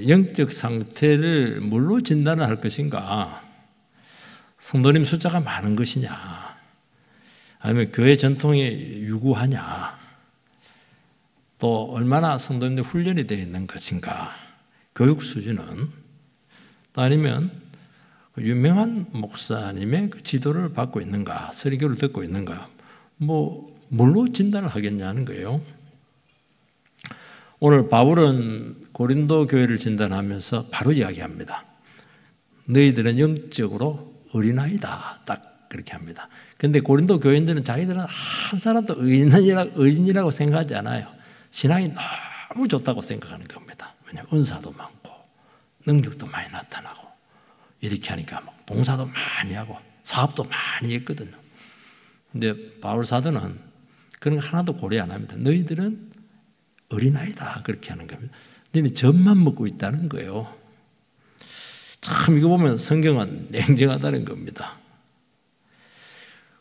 영적 상태를 뭘로 진단을 할 것인가? 성도님 숫자가 많은 것이냐? 아니면 교회 전통이 유구하냐? 또 얼마나 성도님들 훈련이 되어 있는 것인가? 교육 수준은? 또 아니면 유명한 목사님의 그 지도를 받고 있는가? 설교를 듣고 있는가? 뭘로 진단을 하겠냐는 거예요. 오늘 바울은 고린도 교회를 진단하면서 바로 이야기합니다. 너희들은 영적으로 어린아이다. 딱 그렇게 합니다. 그런데 고린도 교인들은 자기들은 한 사람도 의인이라고 생각하지 않아요. 신앙이 너무 좋다고 생각하는 겁니다. 왜냐하면 은사도 많고 능력도 많이 나타나고 이렇게 하니까 봉사도 많이 하고 사업도 많이 했거든요. 근데 바울 사도는 그런 거 하나도 고려 안 합니다. 너희들은 어린아이다. 그렇게 하는 겁니다. 너희는 젖만 먹고 있다는 거예요. 참 이거 보면 성경은 냉정하다는 겁니다.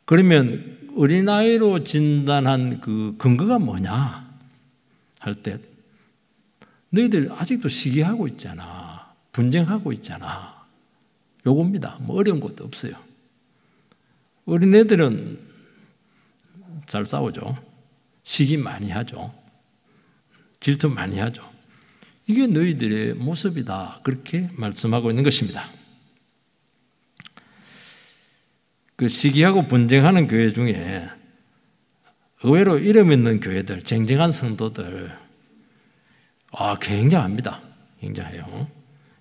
그러면 어린아이로 진단한 그 근거가 뭐냐 할 때 너희들 아직도 시기하고 있잖아. 분쟁하고 있잖아. 요겁니다. 어려운 것도 없어요. 어린애들은 잘 싸우죠. 시기 많이 하죠. 질투 많이 하죠. 이게 너희들의 모습이다. 그렇게 말씀하고 있는 것입니다. 그 시기하고 분쟁하는 교회 중에 의외로 이름 있는 교회들, 쟁쟁한 성도들, 굉장합니다. 굉장해요.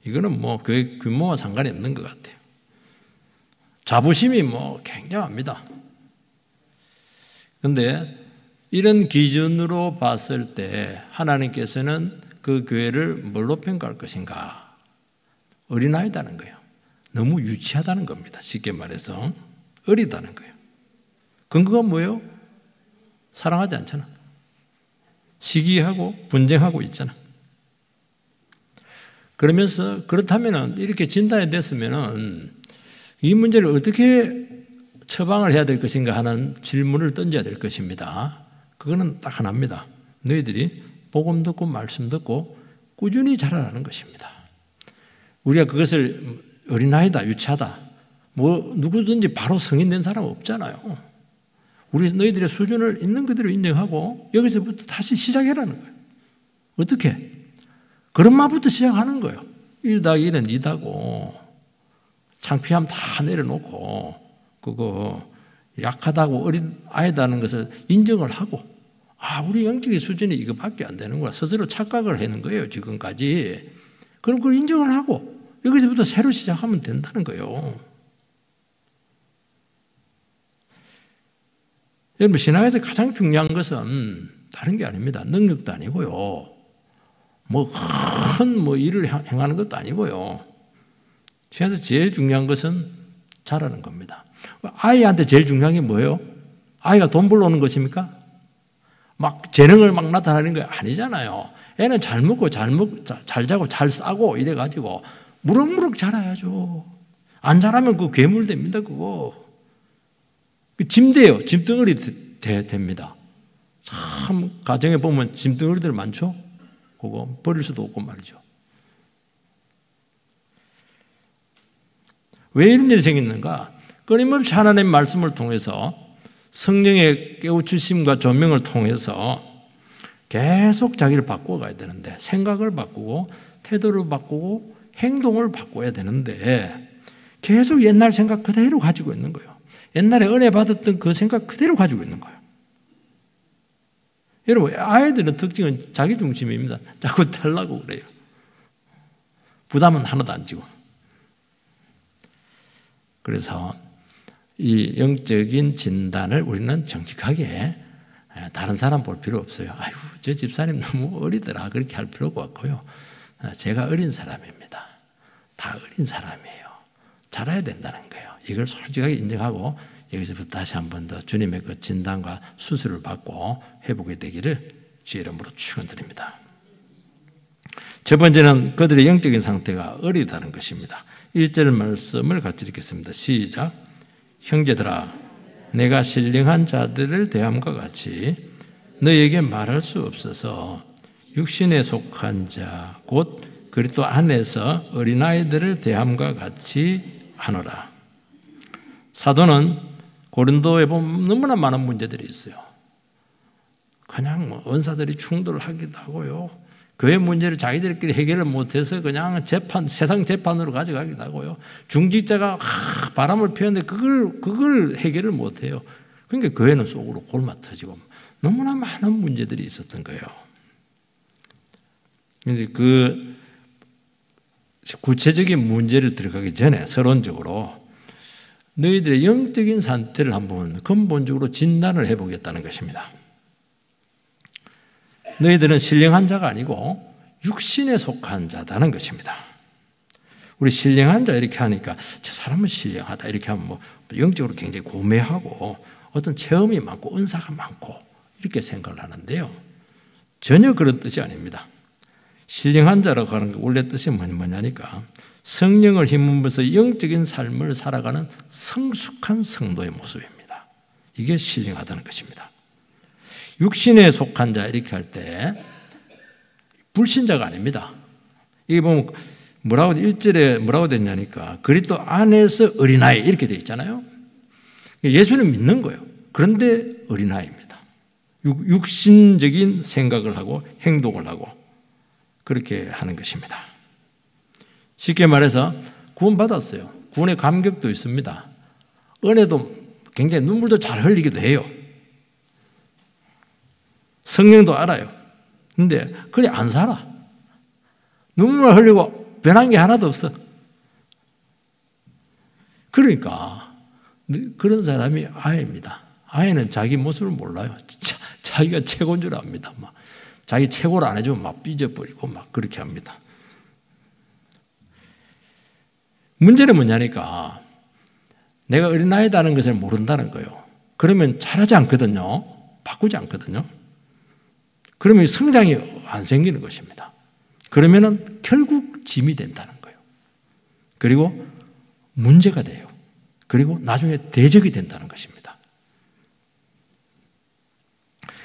이거는 교회 규모와 상관이 없는 것 같아요. 자부심이 굉장합니다. 그런데 이런 기준으로 봤을 때 하나님께서는 그 교회를 뭘로 평가할 것인가? 어린아이다는 거예요. 너무 유치하다는 겁니다. 쉽게 말해서 어리다는 거예요. 근거가 뭐예요? 사랑하지 않잖아. 시기하고 분쟁하고 있잖아. 그러면서 그렇다면 이렇게 진단이 됐으면 이 문제를 어떻게 처방을 해야 될 것인가 하는 질문을 던져야 될 것입니다. 그거는 딱 하나입니다. 너희들이 복음 듣고 말씀 듣고 꾸준히 자라라는 것입니다. 우리가 그것을 어린아이다, 유치하다, 누구든지 바로 성인 된 사람 없잖아요. 우리 너희들의 수준을 있는 그대로 인정하고 여기서부터 다시 시작해라는 거예요. 어떻게? 그런 말부터 시작하는 거예요. 1+1은 2다고 창피함 다 내려놓고 그거 약하다고 어린 아이다는 것을 인정을 하고 우리 영적인 수준이 이거밖에 안 되는구나. 스스로 착각을 하는 거예요. 지금까지. 그럼 그걸 인정을 하고 여기서부터 새로 시작하면 된다는 거예요. 여러분 신앙에서 가장 중요한 것은 다른 게 아닙니다. 능력도 아니고요. 큰 일을 행하는 것도 아니고요. 신앙에서 제일 중요한 것은 잘하는 겁니다. 아이한테 제일 중요한 게 뭐예요? 아이가 돈 벌러오는 것입니까? 재능을 나타내는 거 아니잖아요. 애는 잘 먹고 잘 자고 잘 싸고 이래가지고 무럭무럭 자라야죠. 안 자라면 그거 괴물 됩니다. 그거 짐돼요. 짐덩어리 됩니다. 참 가정에 보면 짐덩어리들 많죠. 그거 버릴 수도 없고 말이죠. 왜 이런 일이 생기는가? 끊임없이 하나님의 말씀을 통해서 성령의 깨우치심과 조명을 통해서 계속 자기를 바꿔가야 되는데 생각을 바꾸고 태도를 바꾸고 행동을 바꿔야 되는데 계속 옛날 생각 그대로 가지고 있는 거예요. 옛날에 은혜 받았던 그 생각 그대로 가지고 있는 거예요. 여러분 아이들의 특징은 자기 중심입니다. 자꾸 달라고 그래요. 부담은 하나도 안 지고. 그래서 이 영적인 진단을 우리는 정직하게 다른 사람 볼 필요 없어요. 아이고 저 집사님 너무 어리더라 그렇게 할 필요가 없고요. 제가 어린 사람입니다. 다 어린 사람이에요. 자라야 된다는 거예요. 이걸 솔직하게 인정하고 여기서부터 다시 한 번 더 주님의 그 진단과 수술을 받고 회복이 되기를 주의 이름으로 축원드립니다. 첫 번째는 그들의 영적인 상태가 어리다는 것입니다. 1절 말씀을 같이 읽겠습니다. 시작. 형제들아 내가 신령한 자들을 대함과 같이 너희에게 말할 수 없어서 육신에 속한 자 곧 그리스도 안에서 어린아이들을 대함과 같이 하노라. 사도는 고린도에 보면 너무나 많은 문제들이 있어요. 그냥 뭐 은사들이 충돌을 하기도 하고요. 교회 문제를 자기들끼리 해결을 못해서 그냥 세상 재판으로 가져가기도 하고요. 중직자가 바람을 피웠는데 그걸 해결을 못해요. 그러니까 교회는 속으로 골마 터지고 너무나 많은 문제들이 있었던 거예요. 그런데 그 구체적인 문제를 들어가기 전에 서론적으로 너희들의 영적인 상태를 한번 근본적으로 진단을 해보겠다는 것입니다. 너희들은 신령한 자가 아니고 육신에 속한 자다는 것입니다. 우리 신령한 자 이렇게 하니까 저 사람은 신령하다 이렇게 하면 뭐 영적으로 굉장히 고매하고 어떤 체험이 많고 은사가 많고 이렇게 생각을 하는데요. 전혀 그런 뜻이 아닙니다. 신령한 자라고 하는 게 원래 뜻이 뭐냐니까 성령을 힘입어서 영적인 삶을 살아가는 성숙한 성도의 모습입니다. 이게 신령하다는 것입니다. 육신에 속한 자 이렇게 할 때 불신자가 아닙니다. 이게 보면 뭐라고 1절에 뭐라고 됐냐니까 그리스도 안에서 어린아이 이렇게 되어 있잖아요. 예수는 믿는 거예요. 그런데 어린아이입니다. 육신적인 생각을 하고 행동을 하고 그렇게 하는 것입니다. 쉽게 말해서 구원받았어요. 구원의 감격도 있습니다. 은혜도 굉장히 눈물도 잘 흘리기도 해요. 성령도 알아요. 근데 그래 안 살아. 눈물을 흘리고 변한 게 하나도 없어. 그러니까 그런 사람이 아이입니다. 아이는 자기 모습을 몰라요. 자기가 최고인 줄 압니다. 막 자기 최고를 안 해주면 막 삐져버리고 막 그렇게 합니다. 문제는 뭐냐니까 내가 어린아이다는 것을 모른다는 거예요. 그러면 잘하지 않거든요. 바꾸지 않거든요. 그러면 성장이 안 생기는 것입니다. 그러면은 결국 짐이 된다는 거예요. 그리고 문제가 돼요. 그리고 나중에 대적이 된다는 것입니다.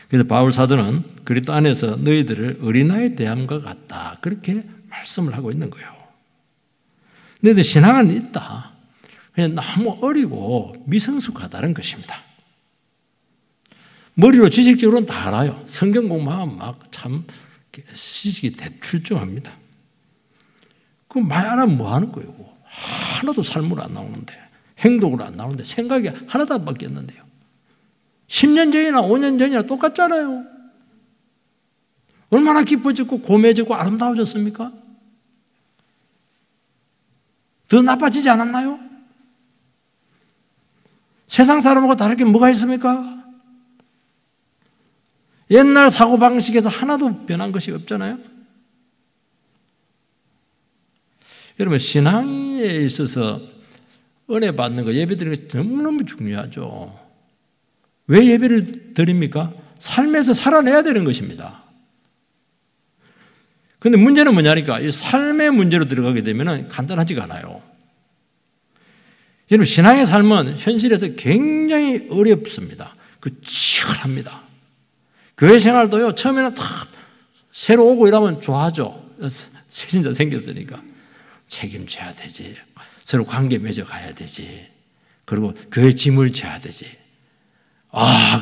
그래서 바울 사도는 그리스도 안에서 너희들을 어린아이 대함과 같다 그렇게 말씀을 하고 있는 거예요. 너희들 신앙은 있다. 그냥 너무 어리고 미성숙하다는 것입니다. 머리로 지식적으로는 다 알아요. 성경 공부하면 막 참 지식이 대출중합니다. 그거 많이 안 하면 뭐 하는 거예요? 하나도 삶으로 안 나오는데 행동으로 안 나오는데 생각이 하나도 안 바뀌었는데요. 10년 전이나 5년 전이나 똑같잖아요. 얼마나 깊어졌고 고매졌고 아름다워졌습니까? 더 나빠지지 않았나요? 세상 사람하고 다르게 뭐가 있습니까? 옛날 사고방식에서 하나도 변한 것이 없잖아요. 여러분 신앙에 있어서 은혜 받는 거 예배 드리는 거 너무너무 중요하죠. 왜 예배를 드립니까? 삶에서 살아내야 되는 것입니다. 그런데 문제는 뭐냐니까 이 삶의 문제로 들어가게 되면 간단하지가 않아요. 여러분 신앙의 삶은 현실에서 굉장히 어렵습니다. 치열합니다. 교회 생활도요 처음에는 다 새로 오고 이러면 좋아하죠. 신자 생겼으니까 책임져야 되지. 서로 관계 맺어 가야 되지. 그리고 교회 짐을 져야 되지.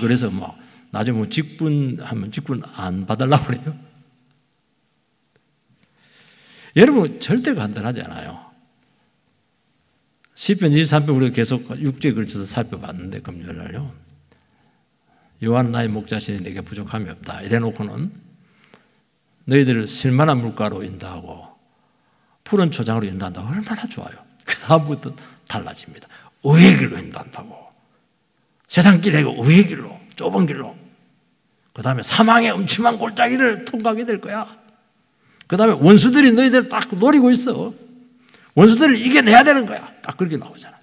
그래서 뭐 나중에 뭐 직분하면 직분 안 받으려고 그래요. 여러분 절대 간단하지 않아요. 시편 23편 우리가 계속 6주에 걸쳐서 살펴봤는데 금요일날요. 여호와는 나의 목자시니 내게 부족함이 없다. 이래놓고는 너희들을 실만한 물가로 인도하고 푸른 초장으로 인도한다고 얼마나 좋아요. 그 다음부터 달라집니다. 의의 길로 인도한다고. 세상 길이 아니고 의의 길로, 좁은 길로. 그 다음에 사망의 음침한 골짜기를 통과하게 될 거야. 그 다음에 원수들이 너희들을 딱 노리고 있어. 원수들을 이겨내야 되는 거야. 딱 그렇게 나오잖아.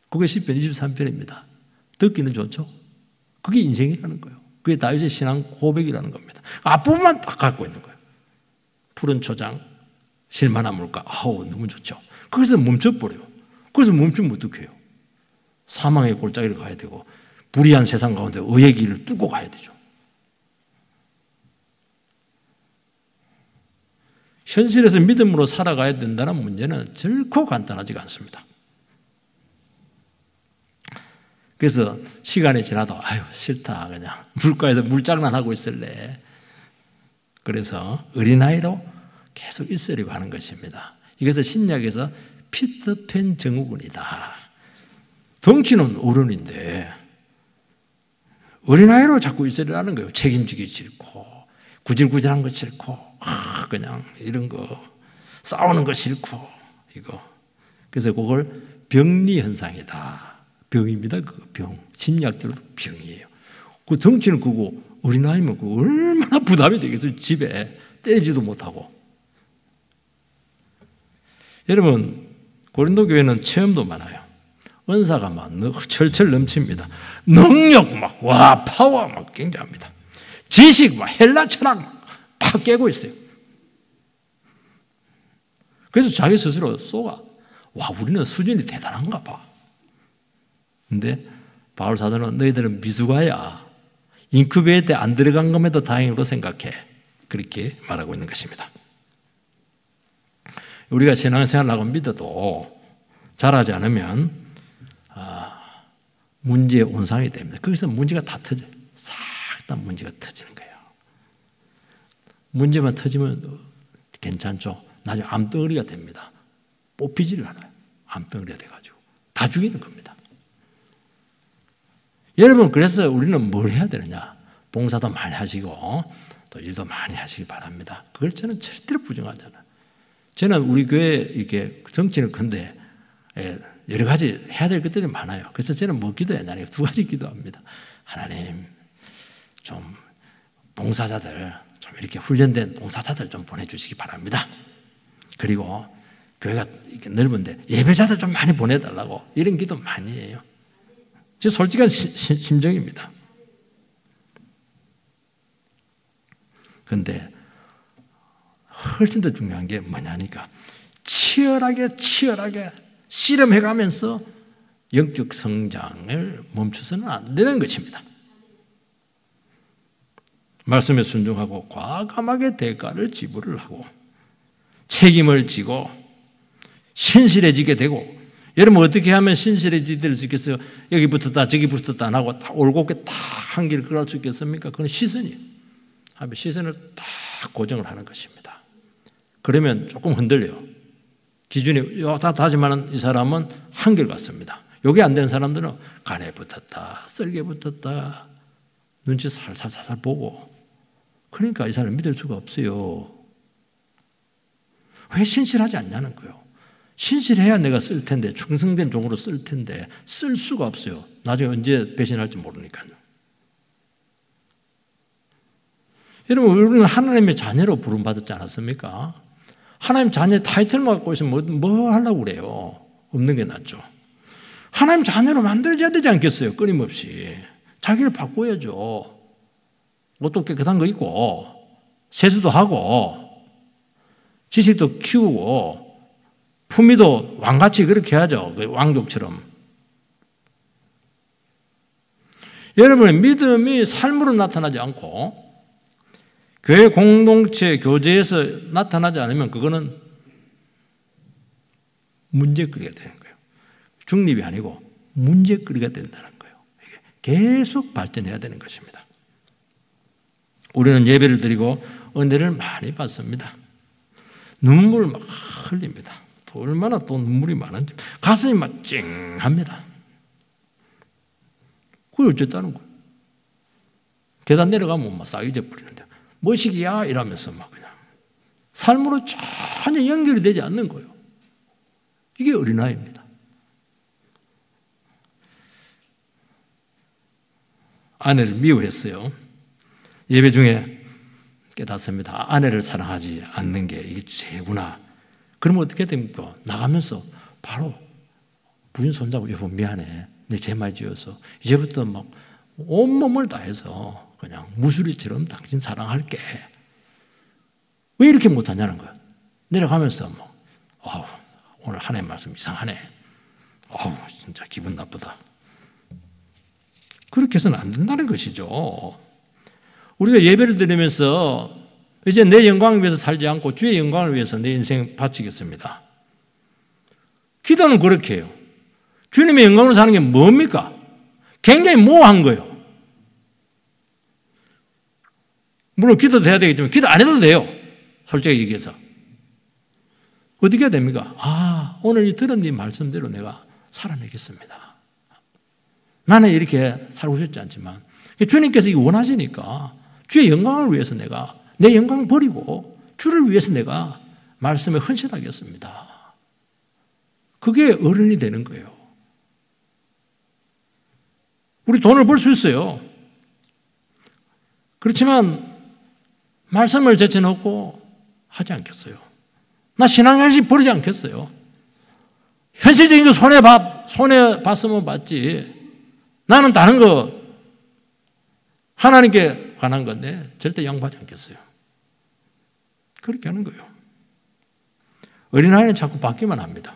그게 시편 23편입니다. 듣기는 좋죠. 그게 인생이라는 거예요. 그게 다윗의 신앙 고백이라는 겁니다. 앞부분만 딱 갖고 있는 거예요. 푸른 초장, 실만한 물가. 너무 좋죠. 거기서 멈춰버려요. 그래서 멈추면 어떡해요? 사망의 골짜기를 가야 되고 불의한 세상 가운데 의의 길을 뚫고 가야 되죠. 현실에서 믿음으로 살아가야 된다는 문제는 결코 간단하지가 않습니다. 그래서 시간이 지나도 아유 싫다 그냥 물가에서 물장난하고 있을래. 그래서 어린아이로 계속 있으려고 하는 것입니다. 이것을 신약에서 피터팬 증후군이다. 덩치는 어른인데 어린아이로 자꾸 있으려는 거예요. 책임지기 싫고 구질구질한 거 싫고 그냥 이런 거 싸우는 거 싫고 이거. 그래서 그걸 병리 현상이다. 병입니다. 그 병. 심리학적으로 병이에요. 그 덩치는 크고 어린아이면 그 얼마나 부담이 되겠어요. 집에 때리지도 못하고. 여러분 고린도 교회는 체험도 많아요. 은사가 막 철철 넘칩니다. 능력 막 와 파워 막 굉장합니다. 지식 막 헬라 철학 막 깨고 있어요. 그래서 자기 스스로 쏘가 와 우리는 수준이 대단한가 봐. 근데 바울 사도는 너희들은 미숙아야 인큐베이터에 안 들어간 것에도 다행으로 생각해. 그렇게 말하고 있는 것입니다. 우리가 신앙생활을 하고 믿어도 잘하지 않으면 문제의 온상이 됩니다. 거기서 문제가 다 터져요. 싹 다 문제가 터지는 거예요. 문제만 터지면 괜찮죠. 나중에 암덩어리가 됩니다. 뽑히지를 않아요. 암덩어리가 돼가지고 다 죽이는 겁니다. 여러분 그래서 우리는 뭘 해야 되느냐. 봉사도 많이 하시고 또 일도 많이 하시기 바랍니다. 그걸 저는 절대로 부정하잖아요. 저는 우리 교회 이렇게 정치는 큰데 여러 가지 해야 될 것들이 많아요. 그래서 저는 뭐 기도했냐면 두 가지 기도합니다. 하나님 좀 봉사자들 좀 이렇게 훈련된 봉사자들 좀 보내주시기 바랍니다. 그리고 교회가 이렇게 넓은데 예배자들 좀 많이 보내달라고 이런 기도 많이 해요. 제 솔직한 심정입니다. 그런데 훨씬 더 중요한 게 뭐냐니까 치열하게 씨름해가면서 영적 성장을 멈춰서는 안 되는 것입니다. 말씀에 순종하고 과감하게 대가를 지불을 하고 책임을 지고 신실해지게 되고 여러분 어떻게 하면 신실해질 수 있겠어요? 여기 붙었다 저기 붙었다 안 하고 다 올곧게 다 한 길 걸어갈 수 있겠습니까? 그건 시선이에요. 시선을 딱 고정을 하는 것입니다. 그러면 조금 흔들려요. 기준이 다하지만 이 사람은 한결 같습니다. 여기 안 되는 사람들은 간에 붙었다 썰게 붙었다 눈치 살살 보고 그러니까 이 사람을 믿을 수가 없어요. 왜 신실하지 않냐는 거예요. 신실해야 내가 쓸 텐데 충성된 종으로 쓸 텐데 쓸 수가 없어요. 나중에 언제 배신할지 모르니까요. 여러분 우리는 하나님의 자녀로 부름받았지 않았습니까? 하나님 자녀의 타이틀만 갖고 있으면 뭐 하려고 그래요? 없는 게 낫죠. 하나님 자녀로 만들어야 되지 않겠어요? 끊임없이. 자기를 바꿔야죠. 옷도 깨끗한 거 입고 세수도 하고 지식도 키우고 품위도 왕같이 그렇게 해야죠. 왕족처럼. 여러분의 믿음이 삶으로 나타나지 않고 교회 공동체 교제에서 나타나지 않으면 그거는 문제거리가 되는 거예요. 중립이 아니고 문제거리가 된다는 거예요. 계속 발전해야 되는 것입니다. 우리는 예배를 드리고 은혜를 많이 받습니다. 눈물을 막 흘립니다. 얼마나 또 눈물이 많은지 가슴이 막 찡합니다. 그게 어쨌다는 거예요. 계단 내려가면 막 싸기져 버리는데 뭐시기야 이러면서 막 그냥 삶으로 전혀 연결이 되지 않는 거예요. 이게 어린아이입니다. 아내를 미워했어요. 예배 중에 깨닫습니다. 아내를 사랑하지 않는 게 이게 죄구나. 그러면 어떻게 됩니까? 나가면서 바로 부인 손잡고 여보 미안해. 내 죄 많이 지어서 이제부터 막 온몸을 다해서 그냥 무수리처럼 당신 사랑할게. 왜 이렇게 못하냐는 거야. 내려가면서 뭐 오늘 하나님 말씀 이상하네. 진짜 기분 나쁘다. 그렇게 해서는 안 된다는 것이죠. 우리가 예배를 드리면서 이제 내 영광을 위해서 살지 않고 주의 영광을 위해서 내 인생 바치겠습니다. 기도는 그렇게 해요. 주님의 영광으로 사는 게 뭡니까? 굉장히 모호한 거예요. 물론 기도도 해야 되겠지만 기도 안 해도 돼요. 솔직히 얘기해서. 어떻게 해야 됩니까? 오늘 이 들은 네 말씀대로 내가 살아내겠습니다. 나는 이렇게 살고 싶지 않지만 주님께서 이거 원하시니까 주의 영광을 위해서 내가 내 영광 버리고 주를 위해서 내가 말씀에 헌신하겠습니다. 그게 어른이 되는 거예요. 우리 돈을 벌 수 있어요. 그렇지만 말씀을 제쳐놓고 하지 않겠어요. 나 신앙현실 버리지 않겠어요. 현실적인 거 손해 봤으면 봤지. 나는 다른 거 하나님께 관한 건데 절대 양보하지 않겠어요. 그렇게 하는 거예요. 어린아이는 자꾸 바뀌면 합니다.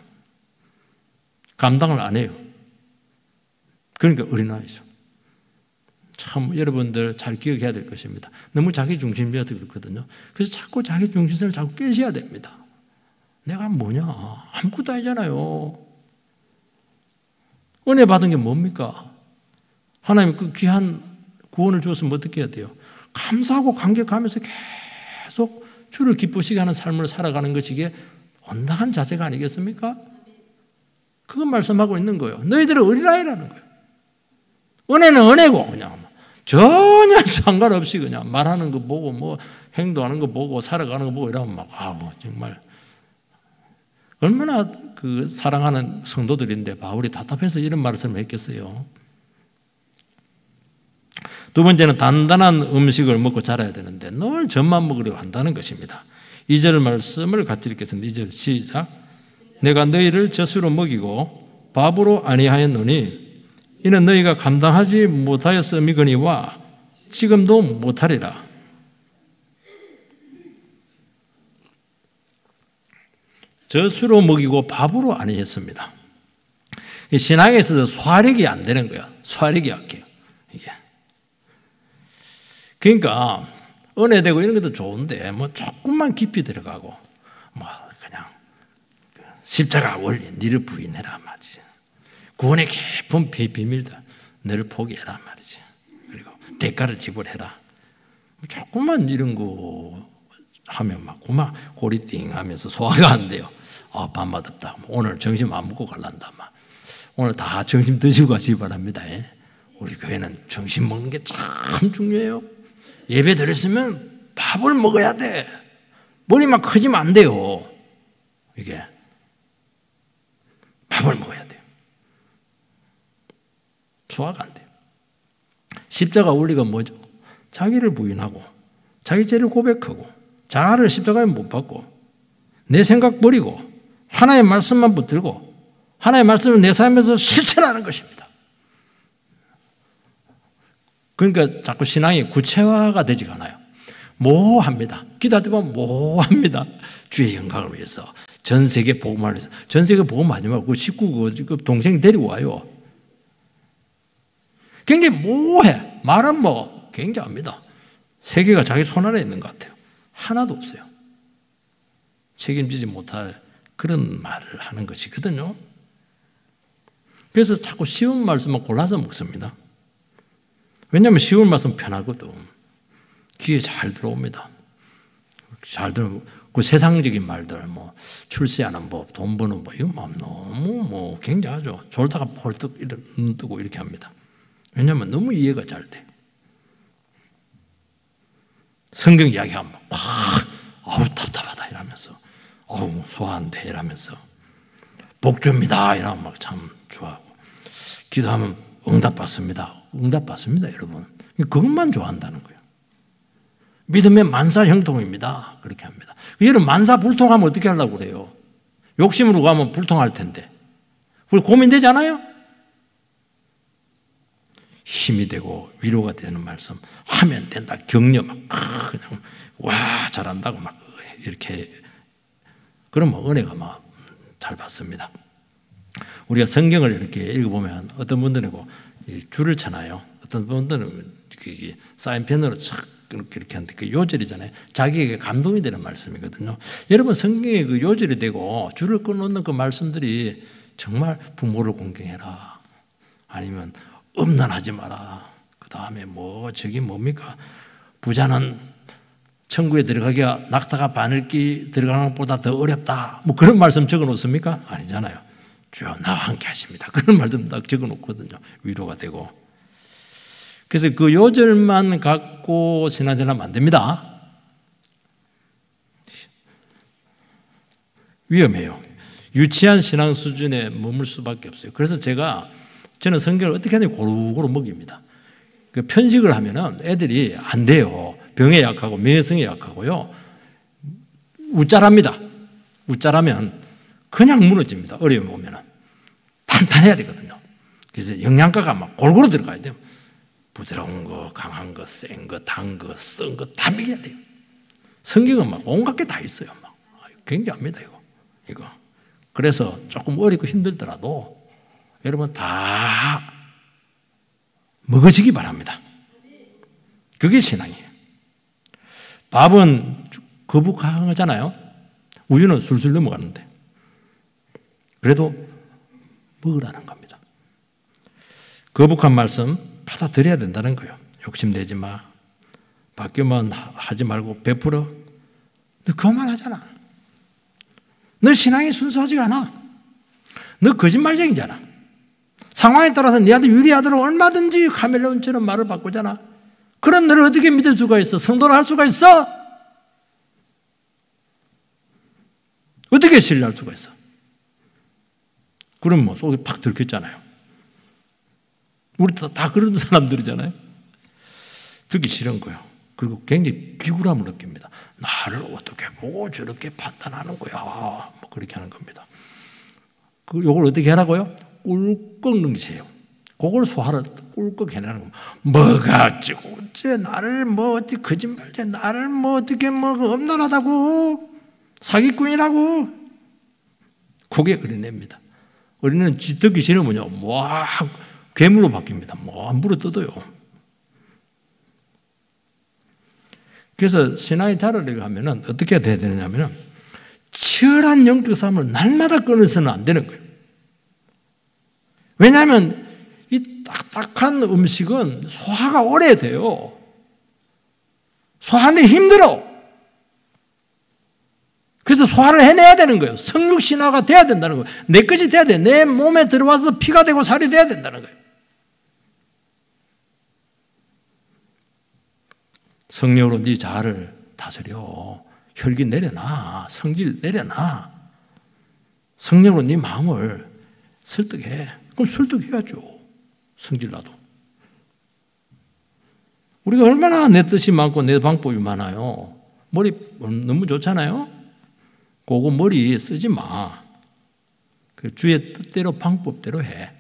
감당을 안 해요. 그러니까 어린아이죠. 참 여러분들 잘 기억해야 될 것입니다. 너무 자기 중심이어서 그렇거든요. 그래서 자꾸 자기 중심을 자꾸 깨셔야 됩니다. 내가 뭐냐? 아무것도 아니잖아요. 은혜 받은 게 뭡니까? 하나님 그 귀한 구원을 주었으면 어떻게 해야 돼요? 감사하고 감격하면서 계속 주를 기쁘시게 하는 삶을 살아가는 것이 이게 온당한 자세가 아니겠습니까? 그건 말씀하고 있는 거예요. 너희들은 어린아이라는 거예요. 은혜는 은혜고 그냥 전혀 상관없이 그냥 말하는 거 보고 뭐 행동하는 거 보고 살아가는 거 보고 이러면 막 정말 얼마나 그 사랑하는 성도들인데 바울이 답답해서 이런 말씀을 했겠어요. 두 번째는 단단한 음식을 먹고 자라야 되는데 늘 젖만 먹으려고 한다는 것입니다. 2절 말씀을 같이 읽겠습니다. 2절 시작. 내가 너희를 젖으로 먹이고 밥으로 아니하였노니 이는 너희가 감당하지 못하였음이거니와 지금도 못하리라. 젖으로 먹이고 밥으로 아니했습니다. 신앙에 있어서 소화력이 안 되는 거야. 소화력이 약해요. 이게. 그러니까 은혜되고 이런 것도 좋은데 뭐 조금만 깊이 들어가고 뭐 그냥 십자가 원리 니를 부인해라 말이지. 구원의 깊은 비밀들 너를 포기해라 말이지. 그리고 대가를 지불해라. 조금만 이런 거 하면 막 고리띵 하면서 소화가 안 돼요. 밥 맛없다. 오늘 점심 안 먹고 갈란다. 오늘 다 점심 드시고 가시기 바랍니다. 우리 교회는 점심 먹는 게 참 중요해요. 예배 드렸으면 밥을 먹어야 돼. 머리만 커지면 안 돼요. 이게 밥을 먹어야 돼요. 소화가 안 돼요. 십자가 원리가 뭐죠? 자기를 부인하고 자기 죄를 고백하고 자아를 십자가에 못 박고 내 생각 버리고 하나의 말씀만 붙들고 하나의 말씀을 내 삶에서 실천하는 것입니다. 그러니까 자꾸 신앙이 구체화가 되지 않아요. 모호합니다. 기도할 때 보면 모호합니다. 주의 영광을 위해서 전 세계 복음을 위해서 전 세계 복음 하지 말고 그 식구 그 동생 데리고 와요. 굉장히 모호해. 말은 뭐 굉장합니다. 세계가 자기 손 안에 있는 것 같아요. 하나도 없어요. 책임지지 못할 그런 말을 하는 것이거든요. 그래서 자꾸 쉬운 말씀만 골라서 먹습니다. 왜냐하면 쉬운 말씀 편하거든. 귀에 잘 들어옵니다. 잘 들어오고 그 세상적인 말들 뭐 출세하는 법, 돈 버는 법 이거 너무 뭐 굉장하죠. 졸다가 벌떡 눈 뜨고 이렇게 합니다. 왜냐하면 너무 이해가 잘 돼. 성경 이야기하면 아우 답답하다 이러면서 아우 소화한데 이러면서 복 줍니다 이러면 막 참 좋아하고 기도하면 응답받습니다. 응답받습니다 여러분. 그것만 좋아한다는 거예요. 믿음의 만사형통입니다. 그렇게 합니다. 여러분 만사불통하면 어떻게 하려고 그래요? 욕심으로 가면 불통할 텐데 그걸 고민되지 않아요? 힘이 되고 위로가 되는 말씀 하면 된다. 격려 막 그냥 와 잘한다고 막 이렇게 그러면 은혜가 막 잘 받습니다. 우리가 성경을 이렇게 읽어보면 어떤 분들은 줄을 쳐놔요. 어떤 분들은 사인펜으로 착 이렇게 하는데 그 요절이잖아요. 자기에게 감동이 되는 말씀이거든요. 여러분 성경에 그 요절이 되고 줄을 끊어놓는 그 말씀들이 정말 부모를 공경해라. 아니면 음란하지 마라. 그 다음에 저기 뭡니까? 부자는 천국에 들어가기가 낙타가 바늘기 들어가는 것보다 더 어렵다. 그런 말씀 적어 놓습니까? 아니잖아요. 주여 나와 함께 하십니다. 그런 말씀 딱 적어 놓거든요. 위로가 되고. 그래서 그 요절만 갖고 신앙생활하면 안 됩니다. 위험해요. 유치한 신앙 수준에 머물 수밖에 없어요. 그래서 저는 성경을 어떻게 하냐면 고루고루 먹입니다. 그 편식을 하면은 애들이 안 돼요. 병에 약하고 명예성에 약하고요. 우짜랍니다. 우짜라면 그냥 무너집니다. 어려움이 오면은. 탄탄해야 되거든요. 그래서 영양가가 막 골고루 들어가야 돼요. 부드러운 거, 강한 거, 센 거, 단 거, 쓴 거 다 먹여야 돼요. 성경은 막 온갖 게 다 있어요. 막. 굉장합니다, 이거. 그래서 조금 어렵고 힘들더라도 여러분 다 먹어지기 바랍니다. 그게 신앙이에요. 밥은 거북하잖아요. 우유는 술술 넘어가는데. 그래도 먹으라는 겁니다. 거북한 말씀 받아들여야 된다는 거예요. 욕심내지 마. 바뀌면 하지 말고 베풀어. 너 그만하잖아. 너 신앙이 순수하지가 않아. 너 거짓말쟁이잖아. 상황에 따라서 네한테 유리하도록 얼마든지 카멜레온처럼 말을 바꾸잖아. 그럼 너를 어떻게 믿을 수가 있어? 성도를 할 수가 있어? 어떻게 신뢰할 수가 있어? 그럼 속이 팍 들켰잖아요. 우리 다 그런 사람들이잖아요. 듣기 싫은 거예요. 그리고 굉장히 비굴함을 느낍니다. 나를 어떻게 보고 저렇게 판단하는 거야. 그렇게 하는 겁니다. 요걸 어떻게 하라고요? 꿀꺽 능세요. 그걸 소화를 꿀꺽 해내는 겁니다. 뭐가 어쩌고 어째 나를 어떻게 거짓말해 나를 어떻게 엄란하다고 사기꾼이라고 고개 그려냅니다. 우리는 듣기 싫으면요 괴물로 바뀝니다. 물어 뜯어요. 그래서 신앙이 자라려고 하면은 어떻게 돼야 되느냐면은 치열한 영적 싸움을 날마다 끊어서는 안 되는 거예요. 왜냐하면 이 딱딱한 음식은 소화가 오래 돼요. 소화하는데 힘들어. 그래서 소화를 해내야 되는 거예요. 성육신화가 돼야 된다는 거예요. 내 것이 돼야 돼. 내 몸에 들어와서 피가 되고 살이 돼야 된다는 거예요. 성령으로 네 자아를 다스려. 혈기 내려놔. 성질 내려놔. 성령으로 네 마음을 설득해. 그럼 설득해야죠. 성질나도. 우리가 얼마나 내 뜻이 많고 내 방법이 많아요. 머리 너무 좋잖아요. 그거 머리 쓰지 마. 주의 뜻대로 방법대로 해.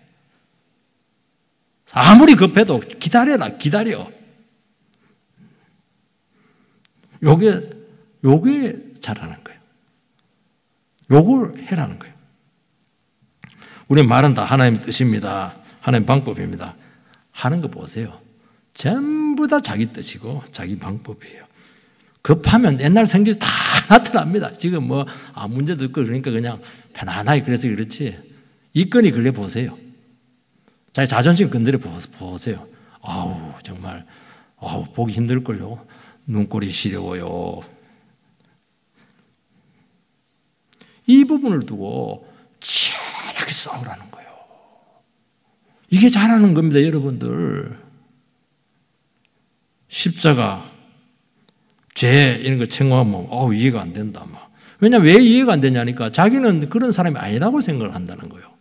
아무리 급해도 기다려라. 기다려. 요게 잘하는 거예요. 요걸 해라는 거예요. 우리 말은 다 하나님의 뜻입니다. 하나님의 방법입니다. 하는 거 보세요. 전부 다 자기 뜻이고 자기 방법이에요. 급하면 옛날 성질 다 나타납니다. 지금 문제도 있고 그러니까 그냥 편안하게 그래서 그렇지. 이 건이 걸려 보세요. 자기 자존심 건드려 보세요. 정말 보기 힘들걸요. 눈꼴이 시려워요. 이 부분을 두고 치열하게 싸우라는 거예요. 이게 잘하는 겁니다, 여러분들. 십자가, 죄 이런 거 청구하면 이해가 안 된다. 왜냐하면 왜 이해가 안 되냐니까 자기는 그런 사람이 아니라고 생각을 한다는 거예요.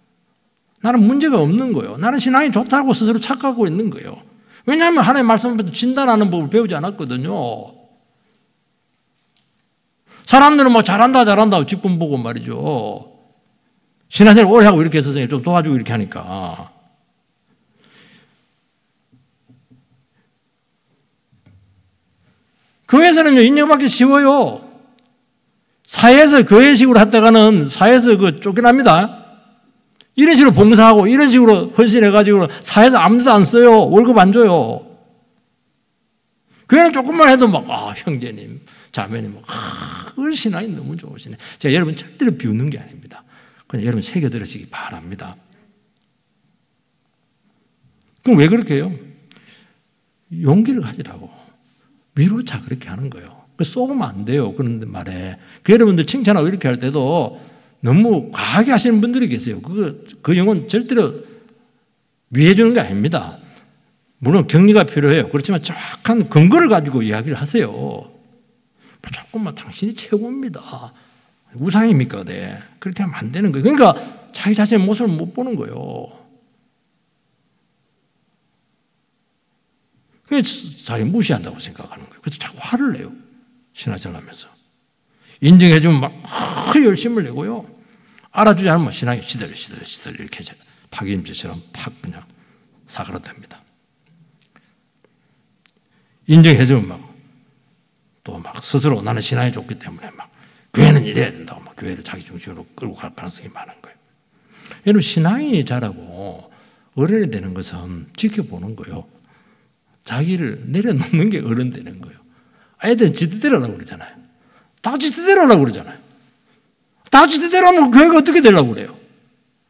나는 문제가 없는 거예요. 나는 신앙이 좋다고 스스로 착각하고 있는 거예요. 왜냐하면 하나님의 말씀을 진단하는 법을 배우지 않았거든요. 사람들은 잘한다 직분 보고 말이죠. 신앙생활 오래 하고 이렇게 해서 좀 도와주고 이렇게 하니까. 교회에서는요, 인정받기 쉬워요. 사회에서 교회식으로 했다가는 사회에서 쫓겨납니다. 이런 식으로 봉사하고 이런 식으로 헌신해가지고 사회에서 아무도 안 써요. 월급 안 줘요. 교회는 조금만 해도 막 형제님, 자매님, 그 신앙이 너무 좋으시네. 제가 여러분 절대로 비웃는 게 아닙니다. 그냥 여러분 새겨들으시기 바랍니다. 그럼 왜 그렇게 해요? 용기를 가지라고. 위로차 그렇게 하는 거예요. 쏘으면 안 돼요. 그런 말에. 여러분들 칭찬하고 이렇게 할 때도 너무 과하게 하시는 분들이 계세요. 그 영혼 절대로 위해 주는 게 아닙니다. 물론 격려가 필요해요. 그렇지만 정확한 근거를 가지고 이야기를 하세요. 조금만 당신이 최고입니다. 우상입니까? 네. 그렇게 하면 안 되는 거예요. 그러니까 자기 자신의 모습을 못 보는 거예요. 그래서 자기 무시한다고 생각하는 거예요. 그래서 자꾸 화를 내요. 신앙생활 하면서. 인정해주면 막 열심을 내고요. 알아주지 않으면 신앙이 시들 이렇게 파기임제처럼 팍 그냥 사그라듭니다. 인정해주면 또 스스로 나는 신앙이 좋기 때문에 교회는 이래야 된다고 교회를 자기 중심으로 끌고 갈 가능성이 많은 거예요. 여러분 신앙이 자라고 어른이 되는 것은 지켜보는 거예요. 자기를 내려놓는 게 어른 되는 거예요. 애들은 지대로 하려고 그러잖아요. 다 지대로 하려고 그러잖아요. 다 지대로 하면 교회가 어떻게 되려고 그래요?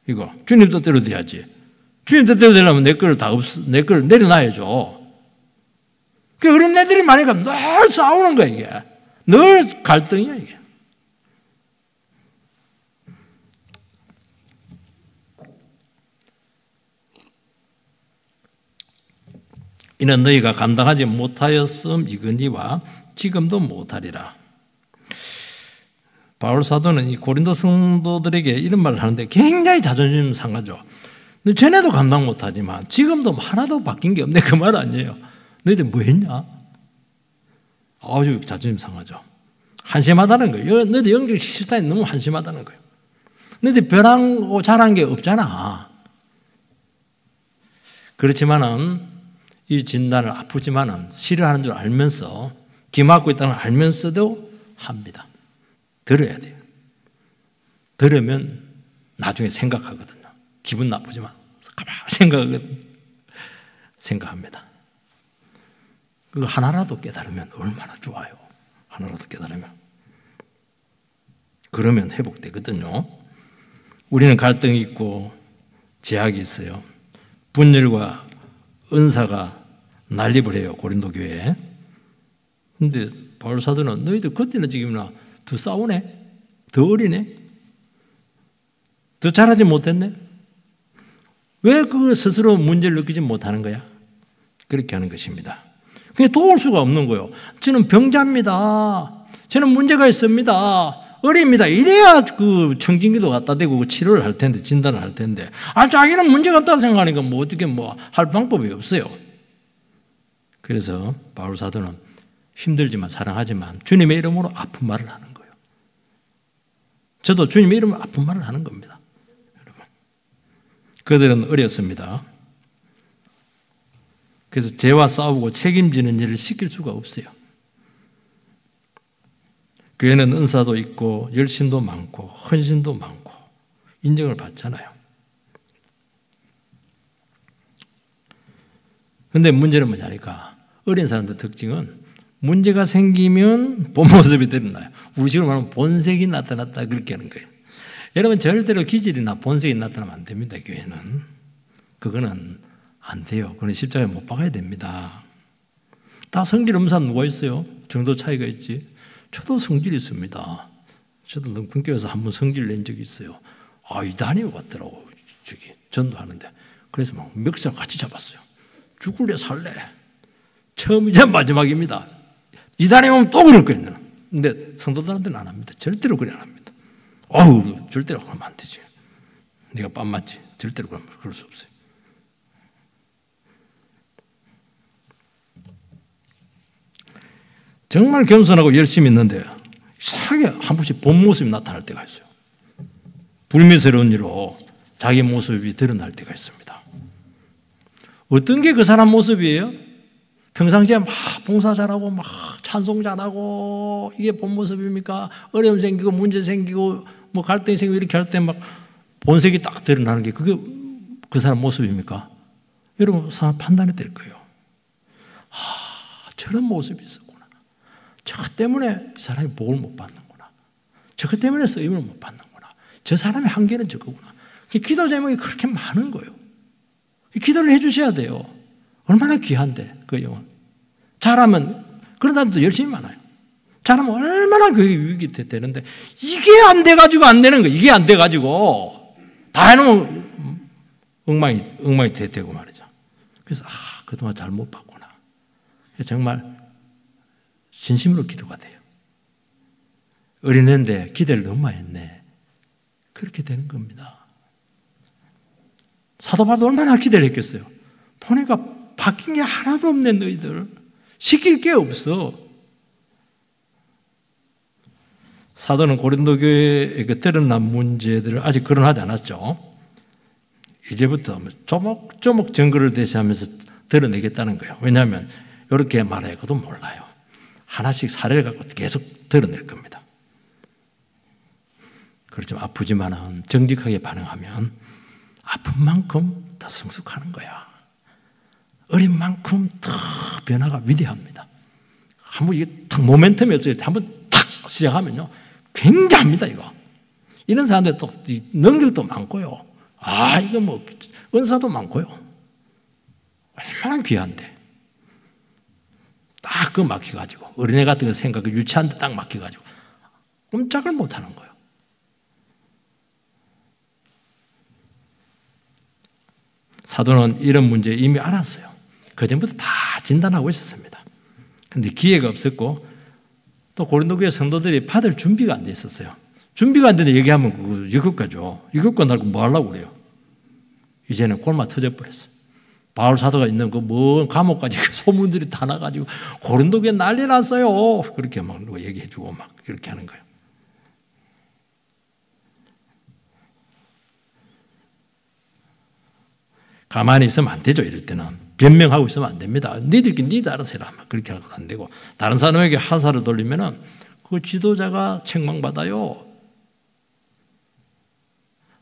이거 주님 뜻대로 돼야지. 주님 뜻대로 되려면 내 걸 내려놔야죠. 그 어린애들이 많으니까 늘 싸우는 거야 이게. 늘 갈등이야 이게. 이는 너희가 감당하지 못하였음이거니와 지금도 못하리라. 바울 사도는 이 고린도 성도들에게 이런 말을 하는데 굉장히 자존심 상하죠. 쟤네도 감당 못하지만 지금도 하나도 바뀐 게 없네 그 말 아니에요. 너희들 뭐 했냐? 아주 자존심 상하죠. 한심하다는 거예요. 너희들 영적 실탄이 너무 한심하다는 거예요. 너희들 변하고 잘한 게 없잖아. 그렇지만은 이 진단을 아프지만은 싫어하는 줄 알면서 기막고 있다는 걸 알면서도 합니다. 들어야 돼요. 들으면 나중에 생각하거든요. 기분 나쁘지만 가만히 생각합니다. 그걸 하나라도 깨달으면 얼마나 좋아요. 하나라도 깨달으면. 그러면 회복되거든요. 우리는 갈등이 있고 제약이 있어요. 분열과 은사가 난립을 해요. 고린도 교회에. 근데 바울 사도는 너희들 그때는 지금이나 더 싸우네? 더 어리네? 더 잘하지 못했네? 왜 그 스스로 문제를 느끼지 못하는 거야? 그렇게 하는 것입니다. 그게 도울 수가 없는 거예요. 저는 병자입니다. 저는 문제가 있습니다. 어립니다. 이래야 그 청진기도 갖다 대고 치료를 할 텐데, 진단을 할 텐데. 자기는 문제가 없다고 생각하니까 어떻게 할 방법이 없어요. 그래서 바울 사도는 힘들지만 사랑하지만 주님의 이름으로 아픈 말을 하는 거예요. 저도 주님의 이름으로 아픈 말을 하는 겁니다. 여러분. 그들은 어렸습니다. 그래서 죄와 싸우고 책임지는 일을 시킬 수가 없어요. 교회는 은사도 있고 열심도 많고 헌신도 많고 인정을 받잖아요. 그런데 문제는 뭐냐니까 어린 사람들 특징은 문제가 생기면 본 모습이 드러나요. 우리 식으로 말하면 본색이 나타났다 그렇게 하는 거예요. 여러분 절대로 기질이나 본색이 나타나면 안 됩니다. 교회는. 그거는 안 돼요. 그건 십자가에 못 박아야 됩니다. 다 성질 없는 사람 누가 있어요? 정도 차이가 있지. 저도 성질이 있습니다. 저도 능품교회에서 한번 성질 낸 적이 있어요. 이단이 왔더라고. 전도하는데. 그래서 막 멱살 같이 잡았어요. 죽을래 살래. 처음이자 마지막입니다. 이단이 오면 또 그럴 거예요. 근데 성도들한테는 안 합니다. 절대로 그래 안 합니다. 절대로 그러면 안 되지. 네가 빰 맞지. 절대로 그럴 수 없어요. 정말 겸손하고 열심히 있는데 이상하게 한 번씩 본 모습이 나타날 때가 있어요. 불미스러운 일로 자기 모습이 드러날 때가 있습니다. 어떤 게 그 사람 모습이에요? 평상시에 막 봉사 잘하고 막 찬송 잘하고 이게 본 모습입니까? 어려움 생기고 문제 생기고 갈등이 생기고 이렇게 할 때 막 본색이 딱 드러나는 게 그게 그 사람 모습입니까? 여러분 판단이 될 거예요. 저런 모습이 있었구나. 저것 때문에 이 사람이 복을 못 받는구나. 저것 때문에 쓰임을 못 받는구나. 저 사람의 한계는 저거구나. 기도 제목이 그렇게 많은 거예요. 기도를 해 주셔야 돼요. 얼마나 귀한데 그 영혼. 잘하면 그런 사람도 열심히 많아요. 잘하면 얼마나 그게 유익이 되는데 이게 안 돼가지고 안 되는 거예요. 이게 안 돼가지고 다 해놓으면 엉망이 되고 말이죠. 그래서 그동안 잘못 봤구나. 정말 진심으로 기도가 돼요. 어린애인데 기대를 너무 많이 했네. 그렇게 되는 겁니다. 사도 바울도 얼마나 기대를 했겠어요. 보니까 바뀐 게 하나도 없네. 너희들 시킬 게 없어. 사도는 고린도 교회에 드러난 문제들을 아직 거론하지 않았죠. 이제부터 조목조목 증거를 대시하면서 드러내겠다는 거예요. 왜냐하면 이렇게 말해도 몰라요. 하나씩 사례를 갖고 계속 드러낼 겁니다. 그렇지만 아프지만 정직하게 반응하면 아픈 만큼 더 성숙하는 거야. 어린 만큼 더 변화가 위대합니다. 한번 이게 탁 모멘텀이 없어요. 한번 탁 시작하면요. 굉장합니다, 이거. 이런 사람들 또 능력도 많고요. 이거 뭐, 은사도 많고요. 얼마나 귀한데. 딱 그거 막혀가지고, 어린애 같은 거 생각을 유치한 데 딱 막혀가지고, 꼼짝을 못 하는 거예요. 사도는 이런 문제 이미 알았어요. 그전부터 다 진단하고 있었습니다. 그런데 기회가 없었고, 또 고린도 교회 성도들이 받을 준비가 안 돼 있었어요. 준비가 안 되는데 얘기하면 그거 이것까지요. 이것과 달고 뭐 하려고 그래요. 이제는 골마 터져버렸어요. 바울 사도가 있는 그 먼 감옥까지 소문들이 다 나가지고 고린도 교회 난리 났어요. 그렇게 막 얘기해주고 막 이렇게 하는 거예요. 가만히 있으면 안 되죠. 이럴 때는. 변명하고 있으면 안 됩니다. 니들 알아서 해라. 그렇게 하고도 안 되고. 다른 사람에게 하사를 돌리면은 그 지도자가 책망받아요.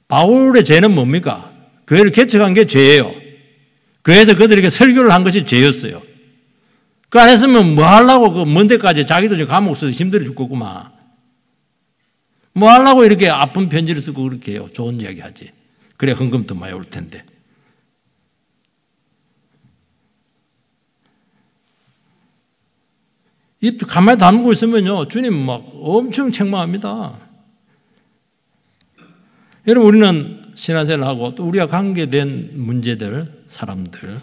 바울의 죄는 뭡니까? 교회를 개척한 게 죄예요. 교회에서 그들에게 설교를 한 것이 죄였어요. 그 안 했으면 뭐 하려고 그 먼 데까지 자기도 지금 감옥 써서 힘들어 죽겠구만. 뭐 하려고 이렇게 아픈 편지를 쓰고 그렇게 해요. 좋은 이야기 하지. 그래 헌금도 많이 올 텐데. 입 가만히 다물고 있으면요, 주님 막 엄청 책망합니다. 여러분, 우리는 신앙생활을 하고 또 우리와 관계된 문제들, 사람들,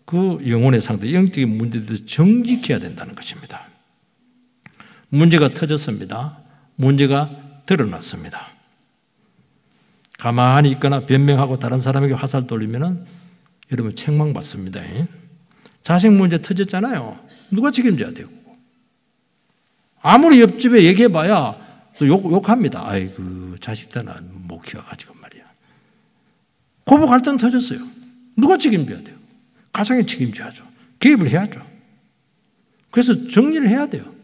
그 영혼의 상태, 영적인 문제들을 정직해야 된다는 것입니다. 문제가 터졌습니다. 문제가 드러났습니다. 가만히 있거나 변명하고 다른 사람에게 화살 돌리면은 여러분 책망받습니다. 자식 문제 터졌잖아요. 누가 책임져야 되고. 아무리 옆집에 얘기해봐야 또 욕합니다. 아이고, 자식들 못 키워가지고 말이야. 고부 갈등 터졌어요. 누가 책임져야 돼요? 가정이 책임져야죠. 개입을 해야죠. 그래서 정리를 해야 돼요.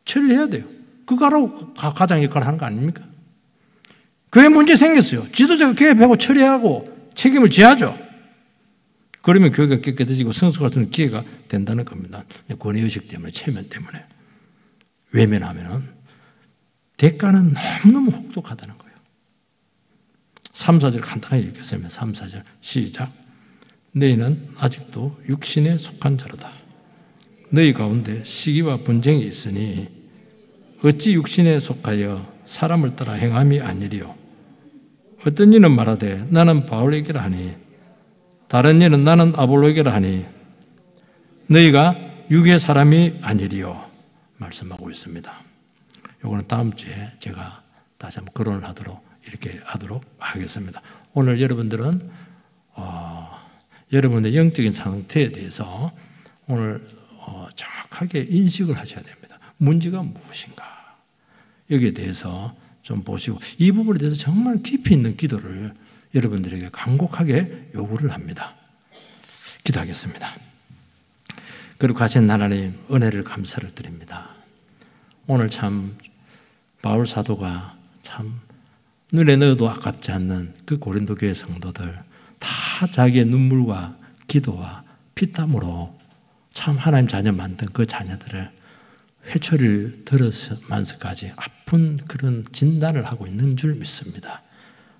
처리해야 돼요. 그거로 가장 역할을 하는 거 아닙니까? 교회 문제 생겼어요. 지도자가 개입하고 처리하고 책임을 져야죠. 그러면 교회가 깨끗해지고 성숙할 수 있는 기회가 된다는 겁니다. 권위의식 때문에, 체면 때문에. 외면하면은 대가는 너무너무 혹독하다는 거예요. 3, 4절 간단하게 읽겠습니다. 3, 4절 시작. 너희는 아직도 육신에 속한 자로다. 너희 가운데 시기와 분쟁이 있으니 어찌 육신에 속하여 사람을 따라 행함이 아니리요. 어떤 이는 말하되 나는 바울에게라 하니 다른 이는 나는 아볼로에게라 하니 너희가 육의 사람이 아니리요 말씀하고 있습니다. 이거는 다음 주에 제가 다시 한번 거론을 이렇게 하도록 하겠습니다. 오늘 여러분들은 여러분의 영적인 상태에 대해서 오늘 정확하게 인식을 하셔야 됩니다. 문제가 무엇인가? 여기에 대해서 좀 보시고 이 부분에 대해서 정말 깊이 있는 기도를 여러분들에게 간곡하게 요구를 합니다. 기도하겠습니다. 그리고 가신 하나님 은혜를 감사를 드립니다. 오늘 참 바울 사도가 참 눈에 넣어도 아깝지 않는 그 고린도 교회 성도들 다 자기의 눈물과 기도와 피땀으로 참 하나님 자녀 만든 그 자녀들을 회초리를 들어서면서까지 아픈 그런 진단을 하고 있는 줄 믿습니다.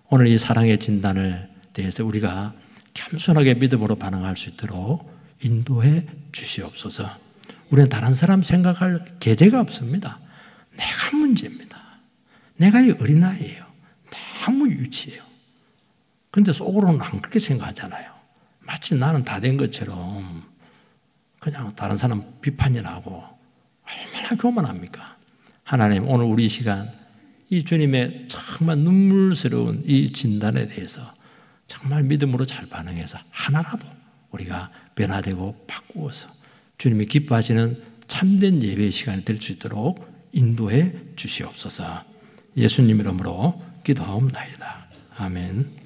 오늘 이 사랑의 진단을 대해서 우리가 겸손하게 믿음으로 반응할 수 있도록 인도해 주시옵소서. 우리는 다른 사람 생각할 계제가 없습니다. 내가 문제입니다. 내가 이 어린아이예요. 너무 유치해요. 그런데 속으로는 안 그렇게 생각하잖아요. 마치 나는 다 된 것처럼 그냥 다른 사람 비판이나 하고 얼마나 교만합니까? 하나님, 오늘 우리 시간 이 주님의 정말 눈물스러운 이 진단에 대해서 정말 믿음으로 잘 반응해서 하나라도 우리가 변화되고 바꾸어서 주님이 기뻐하시는 참된 예배의 시간이 될 수 있도록 인도해 주시옵소서. 예수님 이름으로 기도하옵나이다. 아멘.